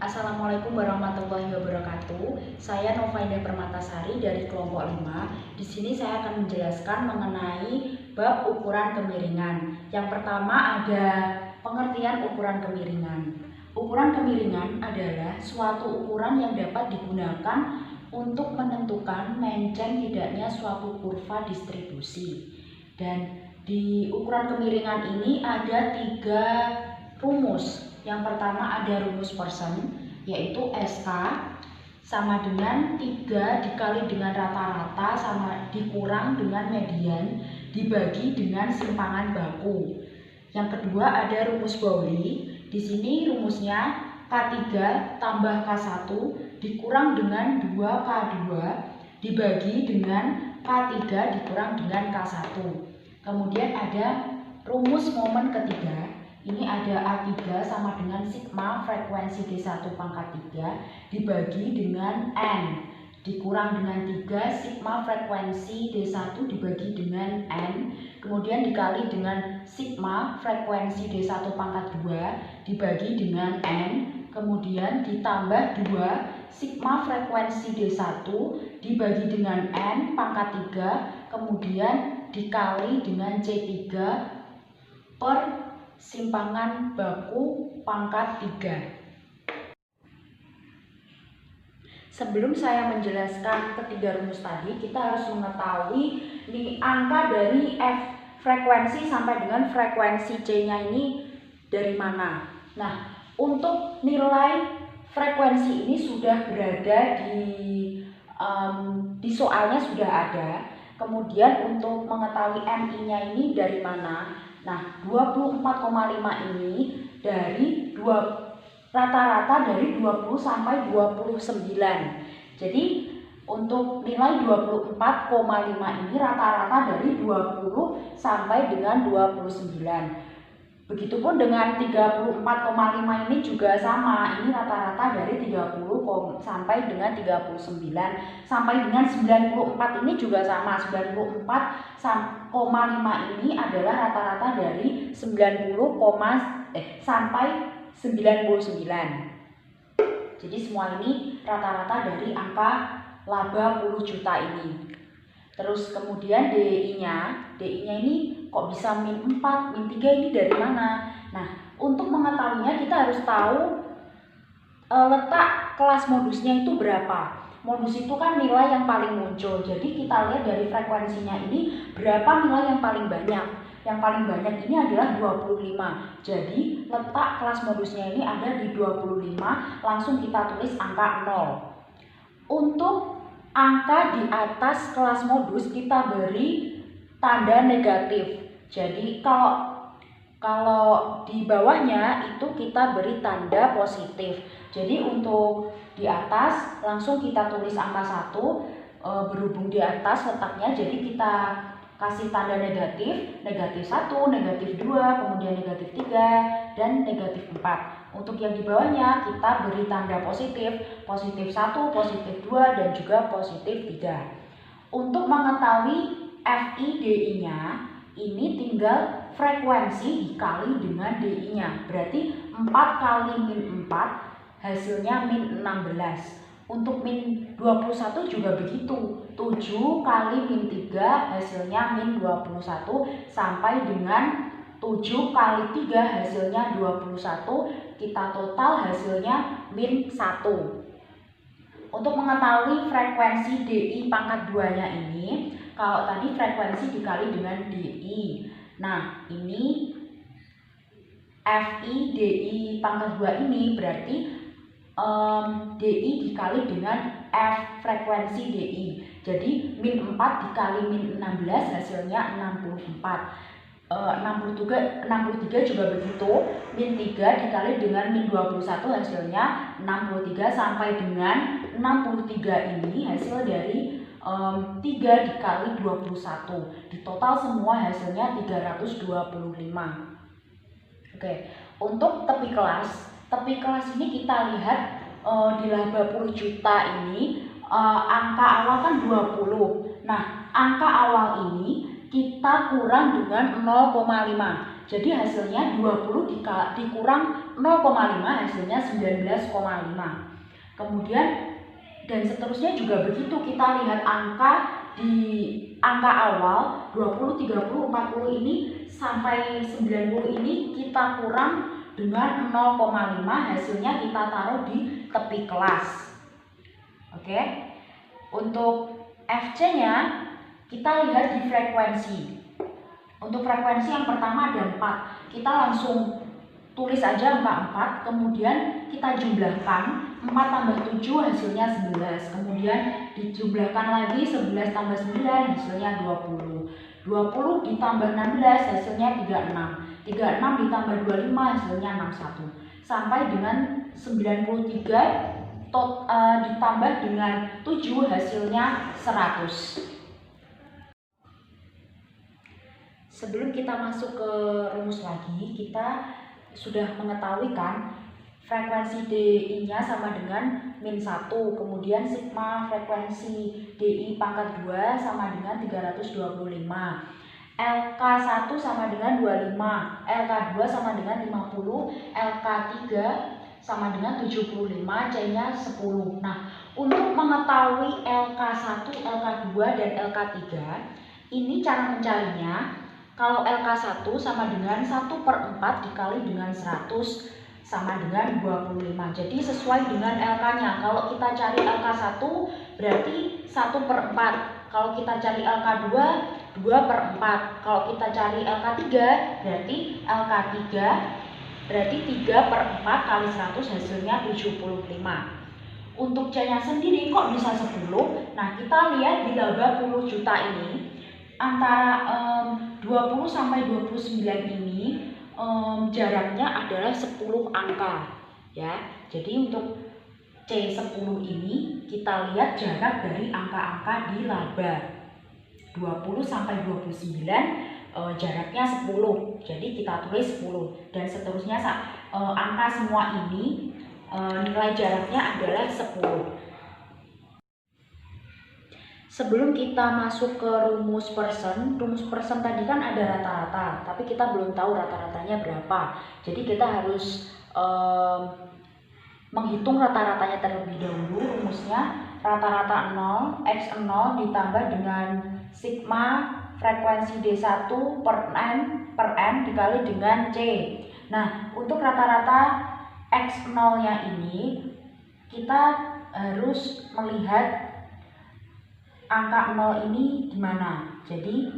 Assalamualaikum warahmatullahi wabarakatuh. Saya Novaindah Permatasari dari kelompok 5. Di sini saya akan menjelaskan mengenai bab ukuran kemiringan. Yang pertama ada pengertian ukuran kemiringan. Ukuran kemiringan adalah suatu ukuran yang dapat digunakan untuk menentukan menceng tidaknya suatu kurva distribusi. Dan di ukuran kemiringan ini ada 3 rumus. Yang pertama ada rumus Pearson, yaitu SK sama dengan 3 dikali dengan rata-rata sama dikurang dengan median dibagi dengan simpangan baku. Yang kedua ada rumus Pauli. Di sini rumusnya K3 tambah K1 dikurang dengan 2K2 dibagi dengan K3 dikurang dengan K1. Kemudian ada rumus momen ketiga. Ini ada A3 sama dengan sigma frekuensi D1 pangkat 3 dibagi dengan N dikurang dengan 3 sigma frekuensi D1 dibagi dengan N, kemudian dikali dengan sigma frekuensi D1 pangkat 2 dibagi dengan N, kemudian ditambah 2 sigma frekuensi D1 dibagi dengan N pangkat 3, kemudian dikali dengan C3 per simpangan baku pangkat 3. Sebelum saya menjelaskan ketiga rumus tadi, kita harus mengetahui nih angka dari F frekuensi sampai dengan frekuensi C-nya ini dari mana. Nah, untuk nilai frekuensi ini sudah berada di soalnya sudah ada. Kemudian untuk mengetahui MI-nya ini dari mana? Nah, 24,5 ini dari rata-rata dari 20 sampai 29. Jadi untuk nilai 24,5 ini rata-rata dari 20 sampai dengan 29. Begitupun dengan 34,5 ini juga sama. Ini rata-rata dari 30 sampai dengan 39. Sampai dengan 94 ini juga sama. 94,5 ini adalah rata-rata dari 90, sampai 99. Jadi semua ini rata-rata dari angka laba puluh juta ini. Terus kemudian DI-nya ini kok bisa min 4, min 3 ini dari mana? Nah, untuk mengetahuinya kita harus tahu letak kelas modusnya itu berapa. Modus itu kan nilai yang paling muncul. Jadi kita lihat dari frekuensinya ini berapa nilai yang paling banyak. Yang paling banyak ini adalah 25. Jadi letak kelas modusnya ini ada di 25. Langsung kita tulis angka 0. Untuk angka di atas kelas modus kita beri tanda negatif. Jadi kalau di bawahnya itu kita beri tanda positif. Jadi untuk di atas langsung kita tulis angka 1, berhubung di atas letaknya, jadi kita kasih tanda negatif, negatif 1, negatif 2, kemudian negatif 3, dan negatif 4. Untuk yang di bawahnya kita beri tanda positif, positif 1, positif 2, dan juga positif 3. Untuk mengetahui FI DI-nya, ini tinggal frekuensi dikali dengan DI-nya. Berarti 4 kali min 4 hasilnya min 16. Untuk min 21 juga begitu. 7 kali min 3 hasilnya min 21 sampai dengan 7 kali 3 hasilnya 21, kita total hasilnya min 1. Untuk mengetahui frekuensi DI pangkat 2-nya ini, kalau tadi frekuensi dikali dengan DI. Nah, ini FI DI pangkat 2 ini berarti DI dikali dengan F frekuensi DI. Jadi min 4 dikali min 16 hasilnya 64. 63 juga begitu. Min 3 dikali dengan min 21 hasilnya 63 sampai dengan 63 ini hasil dari 3 dikali 21. Di total semua hasilnya 325. Oke, untuk tepi kelas ini kita lihat di laba puluh juta ini angka awal kan 20. Nah, angka awal ini kita kurang dengan 0,5. Jadi hasilnya 20 dikurang 0,5 hasilnya 19,5. Kemudian dan seterusnya juga begitu, kita lihat angka di angka awal 20, 30, 40 ini sampai 90 ini kita kurang dengan 0,5, hasilnya kita taruh di tepi kelas. Oke. Untuk FC-nya kita lihat di frekuensi. Untuk frekuensi yang pertama ada 4. Kita langsung tulis aja angka 4, kemudian kita jumlahkan 4 tambah 7 hasilnya 11. Kemudian dijumlahkan lagi 11 tambah 9 hasilnya 20. 20 ditambah 16 hasilnya 36. 36 ditambah 25 hasilnya 61. Sampai dengan 93 ditambah dengan 7 hasilnya 100. Sebelum kita masuk ke rumus lagi, kita sudah mengetahui kan frekuensi DI-nya sama dengan min 1, kemudian sigma frekuensi DI pangkat 2 sama dengan 325, LK1 sama dengan 25, LK2 sama dengan 50, LK3 sama dengan 75, C-nya 10. Nah, untuk mengetahui LK1, LK2, dan LK3, ini cara mencarinya. Kalau LK1 sama dengan 1/4 dikali dengan 100 sama dengan 25. Jadi sesuai dengan LK-nya. Kalau kita cari LK1 berarti 1/4. Kalau kita cari LK2 2/4. Kalau kita cari LK3 berarti LK3 berarti 3/4 kali 100 hasilnya 75. Untuk C-nya sendiri kok bisa 10? Nah, kita lihat di laba puluh juta ini antara 20 sampai 29 ini jaraknya adalah 10 angka ya. Jadi untuk C10 ini kita lihat jarak dari angka-angka di laba 20 sampai 29 jaraknya 10. Jadi kita tulis 10 dan seterusnya angka semua ini nilai jaraknya adalah 10. Sebelum kita masuk ke rumus persen tadi kan ada rata-rata, tapi kita belum tahu rata-ratanya berapa. Jadi kita harus menghitung rata-ratanya terlebih dahulu. Rumusnya rata-rata 0, X0 ditambah dengan sigma frekuensi D1 per N dikali dengan C. Nah, untuk rata-rata X0-nya ini kita harus melihat angka 0 ini gimana. Jadi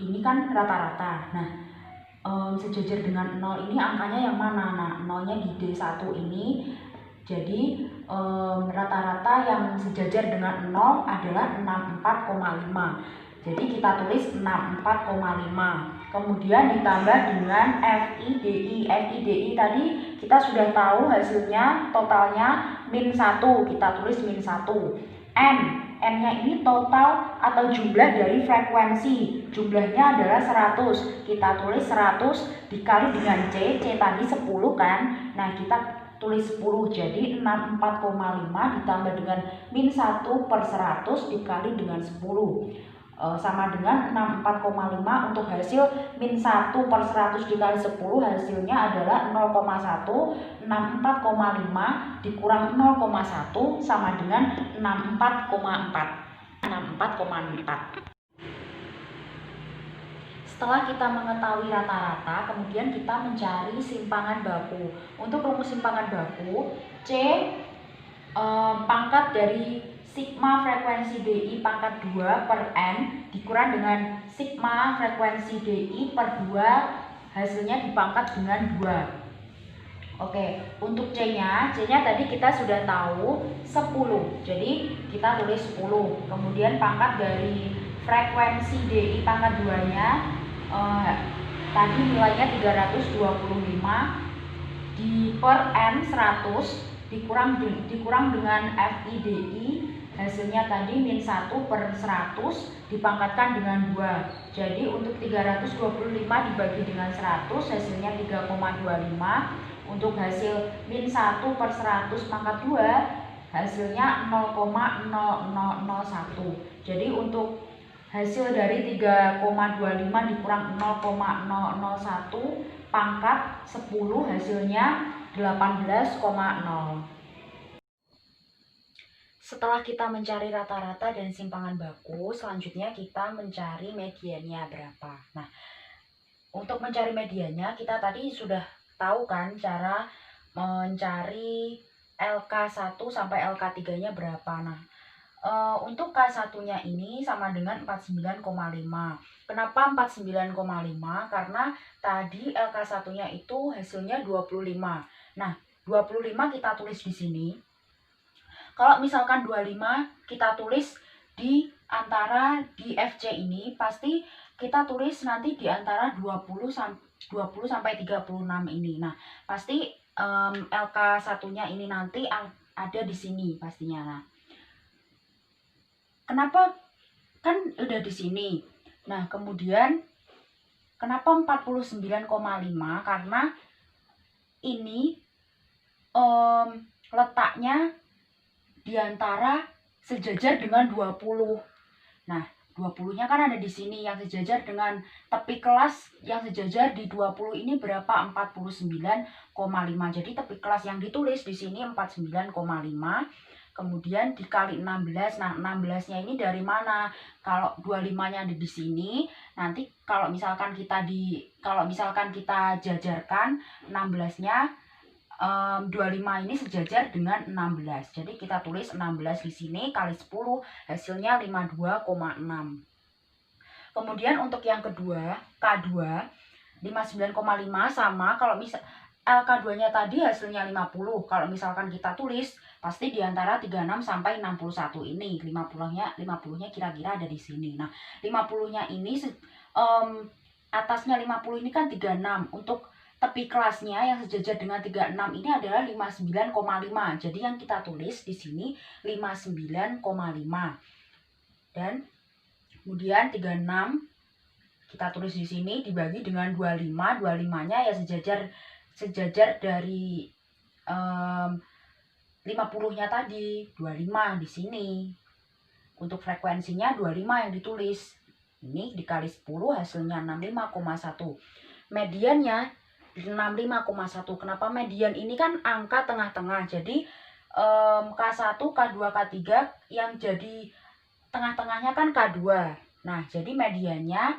ini kan rata-rata. Nah, sejajar dengan 0 ini angkanya yang mana? Nah, 0-nya di D1 ini. Jadi rata-rata yang sejajar dengan 0 adalah 64,5. Jadi kita tulis 64,5. Kemudian ditambah dengan FIDI. FIDI tadi kita sudah tahu hasilnya totalnya min 1. Kita tulis min 1. N-nya ini total atau jumlah dari frekuensi. Jumlahnya adalah 100. Kita tulis 100 dikali dengan C. C tadi 10 kan. Nah, kita tulis 10. Jadi 64,5 ditambah dengan min 1/100 dikali dengan 10. Sama dengan 64,5. Untuk hasil min 1/100 dikali 10 hasilnya adalah 0,1. 64,5 dikurang 0,1 sama dengan 64,4. Setelah kita mengetahui rata-rata, kemudian kita mencari simpangan baku. Untuk rumus simpangan baku, C pangkat dari sigma frekuensi DI pangkat 2 per N dikurang dengan sigma frekuensi DI per 2 hasilnya dipangkat dengan 2. Oke, untuk C-nya tadi kita sudah tahu 10. Jadi kita tulis 10. Kemudian pangkat dari frekuensi DI pangkat 2-nya tadi nilainya 325 di per N 100 dikurang dengan FIDI hasilnya tadi min 1/100 dipangkatkan dengan 2. Jadi untuk 325 dibagi dengan 100 hasilnya 3,25. Untuk hasil min 1/100 pangkat 2 hasilnya 0,0001. Jadi untuk hasil dari 3,25 dikurang 0,001 pangkat 10 hasilnya 18,0. Setelah kita mencari rata-rata dan simpangan baku, selanjutnya kita mencari mediannya berapa. Nah, untuk mencari mediannya kita tadi sudah tahu kan cara mencari LK1 sampai LK3-nya berapa. Nah, untuk K1-nya ini sama dengan 49,5. Kenapa 49,5? Karena tadi LK1-nya itu hasilnya 25. Nah, 25 kita tulis di sini. Kalau misalkan 25 kita tulis di antara di FC ini, pasti kita tulis nanti di antara 20 sampai 36 ini. Nah, pasti LK1-nya ini nanti ada di sini pastinya. Nah, kenapa kan udah di sini. Nah, kemudian kenapa 49,5? Karena ini letaknya di antara sejajar dengan 20. Nah, 20-nya kan ada di sini yang sejajar dengan tepi kelas yang sejajar di 20 ini berapa? 49,5. Jadi tepi kelas yang ditulis di sini 49,5. Kemudian dikali 16. Nah, 16-nya ini dari mana? Kalau 25-nya ada di sini, nanti kalau misalkan kita jajarkan 16-nya 25 ini sejajar dengan 16. Jadi kita tulis 16 di sini kali 10 hasilnya 52,6. Kemudian untuk yang kedua, K2 59,5 sama kalau misal LK2-nya tadi hasilnya 50. Kalau misalkan kita tulis pasti di antara 36 sampai 61 ini. 50-nya kira-kira ada di sini. Nah, 50-nya ini atasnya 50 ini kan 36. Untuk tepi kelasnya yang sejajar dengan 36 ini adalah 59,5. Jadi yang kita tulis di sini 59,5. Dan kemudian 36 kita tulis di sini dibagi dengan 25. 25-nya ya sejajar dari 50-nya tadi, 25 di sini. Untuk frekuensinya 25 yang ditulis. Ini dikali 10 hasilnya 65,1. Mediannya 65,1. Kenapa median? Ini kan angka tengah-tengah. Jadi K1, K2, K3 yang jadi tengah-tengahnya kan K2. Nah, jadi mediannya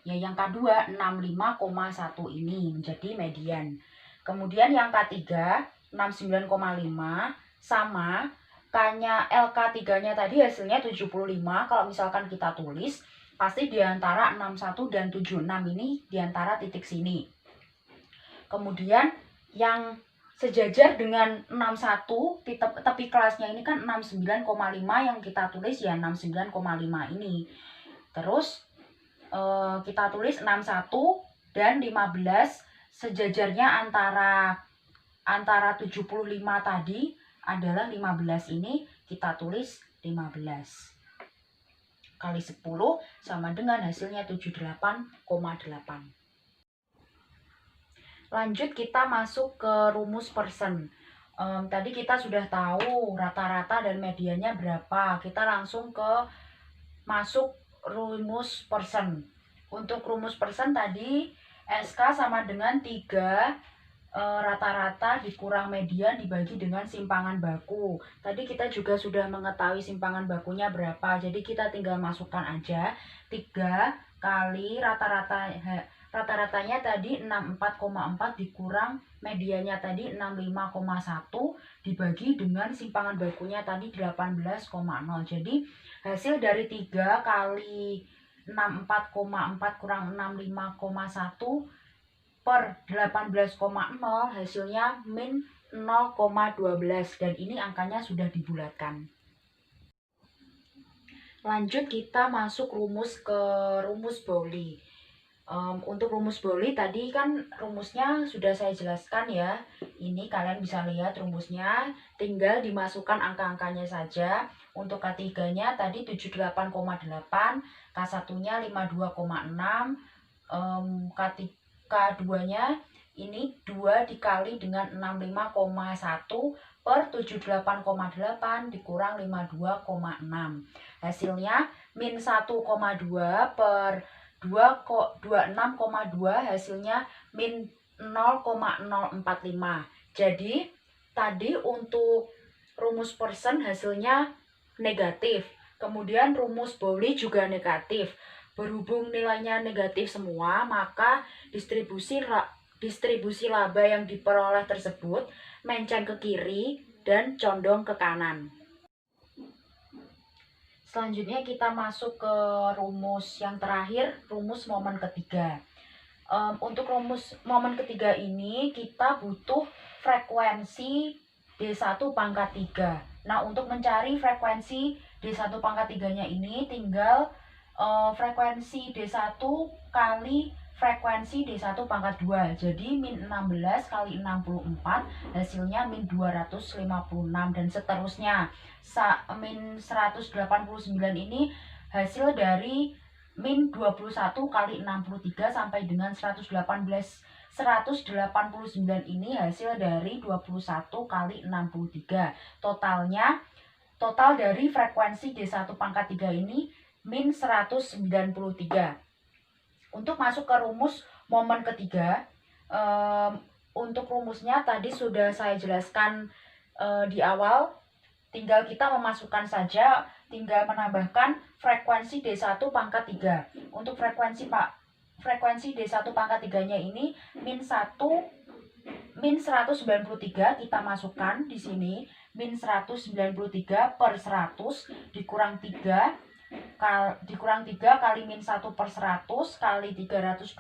ya yang K2 65,1 ini menjadi median. Kemudian yang K3 69,5 sama K-nya LK3-nya tadi hasilnya 75. Kalau misalkan kita tulis pasti di antara 61 dan 76 ini di antara titik sini. Kemudian yang sejajar dengan 61 tepi kelasnya ini kan 69,5 yang kita tulis ya 69,5 ini. Terus kita tulis 61 dan 15 sejajarnya antara 75 tadi adalah 15 ini kita tulis 15 kali 10 sama dengan hasilnya 78,8. Lanjut kita masuk ke rumus persen. Tadi kita sudah tahu rata-rata dan mediannya berapa. Kita langsung masuk rumus persen. Untuk rumus persen tadi SK sama dengan 3 rata-rata dikurang median dibagi dengan simpangan baku. Tadi kita juga sudah mengetahui simpangan bakunya berapa. Jadi kita tinggal masukkan aja 3 kali rata-ratanya tadi 64,4 dikurang medianya tadi 65,1 dibagi dengan simpangan bakunya tadi 18,0. Jadi hasil dari 3 kali 64,4 kurang 65,1 per 18,0 hasilnya min 0,12 dan ini angkanya sudah dibulatkan. Lanjut kita masuk ke rumus Pauli. Untuk rumus Pauli tadi kan rumusnya sudah saya jelaskan ya. Ini kalian bisa lihat rumusnya, tinggal dimasukkan angka-angkanya saja. Untuk K3-nya tadi 78,8, K1-nya 52,6, K2-nya ini 2 dikali dengan 65,1 per 78,8 dikurang 52,6. Hasilnya min 1,2 per 26,2 hasilnya min 0,045. Jadi tadi untuk rumus persen hasilnya negatif. Kemudian rumus Pauli juga negatif. Berhubung nilainya negatif semua, maka distribusi laba yang diperoleh tersebut menceng ke kiri dan condong ke kanan. Selanjutnya kita masuk ke rumus yang terakhir, rumus momen ketiga. Untuk rumus momen ketiga ini kita butuh frekuensi D1 pangkat 3. Nah, untuk mencari frekuensi D1 pangkat 3-nya ini tinggal frekuensi D1 kali frekuensi D1 pangkat 2. Jadi min 16 kali 64 hasilnya min 256 dan seterusnya. Min 189 ini hasil dari min 21 kali 63 sampai dengan 189 ini hasil dari 21 kali 63. Total dari frekuensi D1 pangkat 3 ini min 193. Untuk masuk ke rumus momen ketiga, untuk rumusnya tadi sudah saya jelaskan di awal. Tinggal kita memasukkan saja, tinggal menambahkan frekuensi D1 pangkat 3. Untuk frekuensi D1 pangkat 3-nya ini min 193 kita masukkan di sini. Min 193 per 100 dikurang 3 kali min 1 per 100 kali 325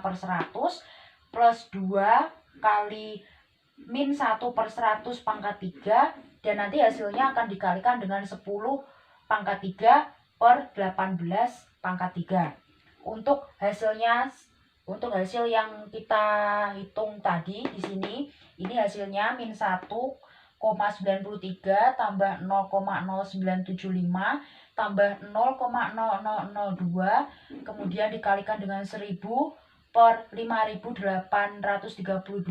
per 100 plus 2 kali min 1 per 100 pangkat 3, dan nanti hasilnya akan dikalikan dengan 10 pangkat 3 per 18 pangkat 3. Untuk hasil yang kita hitung tadi di sini, ini hasilnya min 1,93 tambah 0,0975 tambah 0,0002 kemudian dikalikan dengan 1000 per 5832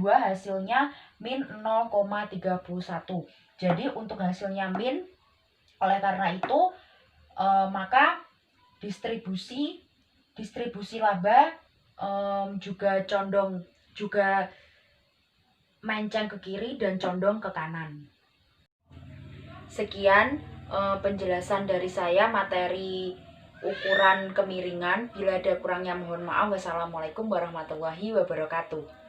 hasilnya min 0,31. Jadi untuk hasilnya min, oleh karena itu maka distribusi laba juga menceng ke kiri dan condong ke kanan. Sekian penjelasan dari saya materi ukuran kemiringan. Bila ada kurangnya mohon maaf. Wassalamualaikum warahmatullahi wabarakatuh.